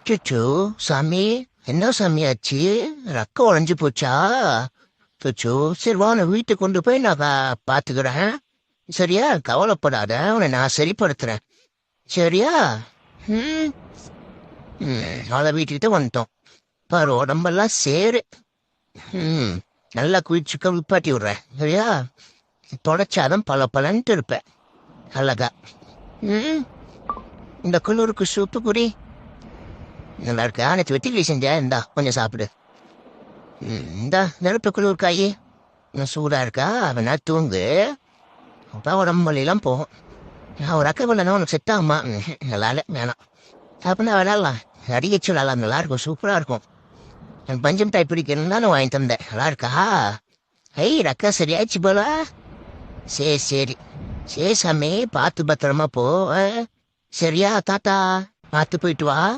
அச்சோ சாமி, என்ன சாமி ஆச்சு? ரக்க உடஞ்சு போச்சா? அச்சோ, சரி வா நான் வீட்டுக்கு கொண்டு போய் நான் பாத்துக்கிறேன். சரியா, கவலைப்படாத, உன்னை நான் சரிப்படுத்துறேன். சரியா? ம் நாளை வீட்டுக்கிட்ட வந்துட்டோம். பாரு உடம்பெல்லாம் சேரு. ம் நல்லா குளிச்சுக்க விப்பாட்டி விடுறேன். சரியா? தொடச்சாதான் பல பலன்ட்டு இருப்பேன். அழகா. ம் இந்த குளிருக்கு சூப்பு குடி. நல்லா இருக்கா? நேற்று வெட்டிக்கிளி செஞ்சா, இந்தா கொஞ்சம் சாப்பிடு. இந்தா நெருப்பு குளிர் காயி இன்னும் சூடா இருக்கா? வேணா தூங்கு. அப்போ உடம்பு வலியெல்லாம் போகும். நான் ஒரு அக்கா பண்ணா உனக்கு செட் ஆகுமா? நல்லா இல்லை, வேணாம். அப்படின்னா விளாட்லாம், அடிக்கச்சு விளாட்லாம், நல்லா இருக்கும், சூப்பராக இருக்கும். எனக்கு பஞ்சம் டைப் பிடிக்கணும்னா நான் வாங்கி தந்தேன். நல்லா இருக்கா? ஐய் ரக்கா சரியாச்சு போல. சரி சரி சரி சாமி, பார்த்து பத்திரமா போ. சரியா தாத்தா? பார்த்து போயிட்டு வா.